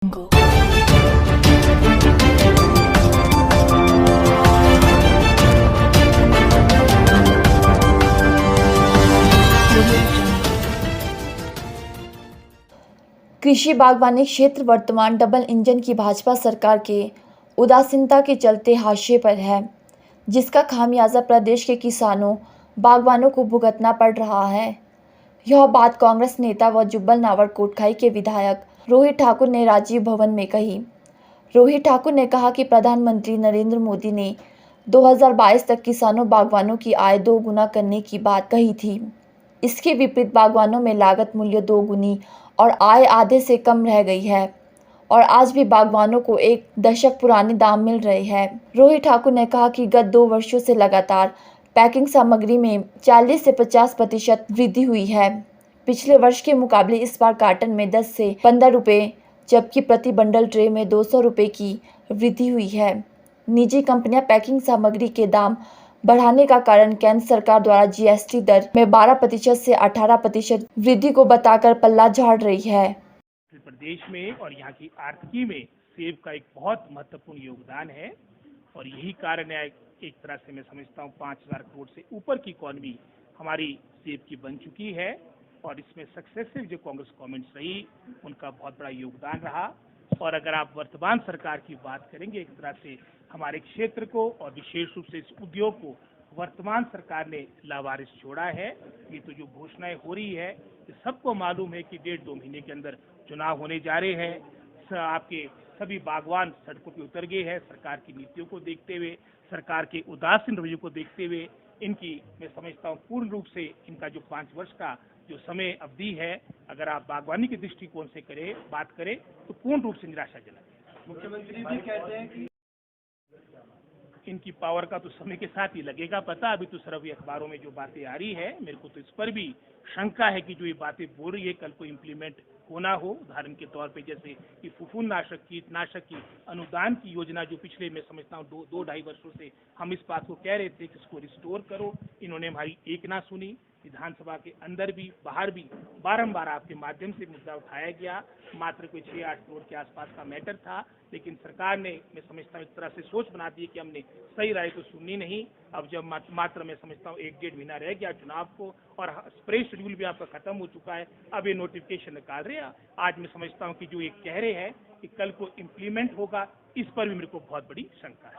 Go. कृषि बागवानी क्षेत्र वर्तमान डबल इंजन की भाजपा सरकार के उदासीनता के चलते हाशिए पर है, जिसका खामियाजा प्रदेश के किसानों बागवानों को भुगतना पड़ रहा है। यह बात कांग्रेस नेता व जुब्बल नावर कोटखाई के विधायक रोहित ठाकुर ने राजीव भवन में कही। रोहित ठाकुर ने कहा कि प्रधानमंत्री नरेंद्र मोदी ने 2022 तक किसानों बागवानों की आय 2 गुना करने की बात कही थी। इसके विपरीत बागवानों में लागत मूल्य 2 गुनी और आय आधे से कम रह गई है और आज भी बागवानों को 1 दशक पुराने दाम मिल रहे हैं। रोहित ठाकुर ने कहा कि गत 2 वर्षों से लगातार पैकिंग सामग्री में 40 से 50% वृद्धि हुई है। पिछले वर्ष के मुकाबले इस बार कार्टन में 10 से 15 रुपये, जबकि प्रति बंडल ट्रे में 200 रुपये की वृद्धि हुई है। निजी कंपनियां पैकिंग सामग्री के दाम बढ़ाने का कारण केंद्र सरकार द्वारा जीएसटी दर में 12% से 18% वृद्धि को बताकर पल्ला झाड़ रही है। प्रदेश में और यहाँ की आर्थिकी में सेब का एक बहुत महत्वपूर्ण योगदान है और यही कारण है एक तरह से मैं समझता हूँ 5,000 करोड़ से ऊपर की इकॉनमी हमारी सेब की बन चुकी है और इसमें सक्सेसिव जो कांग्रेस गवर्नमेंट्स रही उनका बहुत बड़ा योगदान रहा। और अगर आप वर्तमान सरकार की बात करेंगे, एक तरह से हमारे क्षेत्र को और विशेष रूप से इस उद्योग को वर्तमान सरकार ने लावारिस छोड़ा है। ये तो जो घोषणाएं हो रही है, सबको मालूम है कि 1.5-2 महीने के अंदर चुनाव होने जा रहे हैं। आपके सभी बागवान सड़कों पर उतर गए हैं। सरकार की नीतियों को देखते हुए, सरकार के उदासीन रवैये को देखते हुए इनकी मैं समझता हूँ पूर्ण रूप से इनका जो 5 वर्ष का जो समय अवधि है, अगर आप बागवानी के दृष्टिकोण से बात करें तो पूर्ण रूप से निराशाजनक है। मुख्यमंत्री भी कहते हैं कि इनकी पावर का तो समय के साथ ही लगेगा पता। अभी तो सिर्फ अखबारों में जो बातें आ रही है, मेरे को तो इस पर भी शंका है कि जो ये बातें बोल रही है कल को इम्प्लीमेंट होना हो। उदाहरण के तौर पे जैसे कि फफूंदनाशक कीटनाशक की अनुदान की योजना जो पिछले मैं समझता हूँ 2-2.5 वर्षों से हम इस बात को कह रहे थे कि इसको रिस्टोर करो, इन्होंने हमारी एक ना सुनी। विधानसभा के अंदर भी बाहर भी बारंबार आपके माध्यम से मुद्दा उठाया गया। मात्र कोई 6-8 करोड़ के आसपास का मैटर था, लेकिन सरकार ने मैं समझता हूँ एक तरह से सोच बना दी कि हमने सही राय तो सुननी नहीं। अब जब मात्र मैं समझता हूँ 1-1.5 महीना रह गया चुनाव को और स्प्रे शेड्यूल भी आपका खत्म हो चुका है, अब ये नोटिफिकेशन निकाल रहे हैं। आज मैं समझता हूँ कि जो ये कह रहे हैं कि कल को इम्प्लीमेंट होगा, इस पर भी मेरे को बहुत बड़ी शंका है।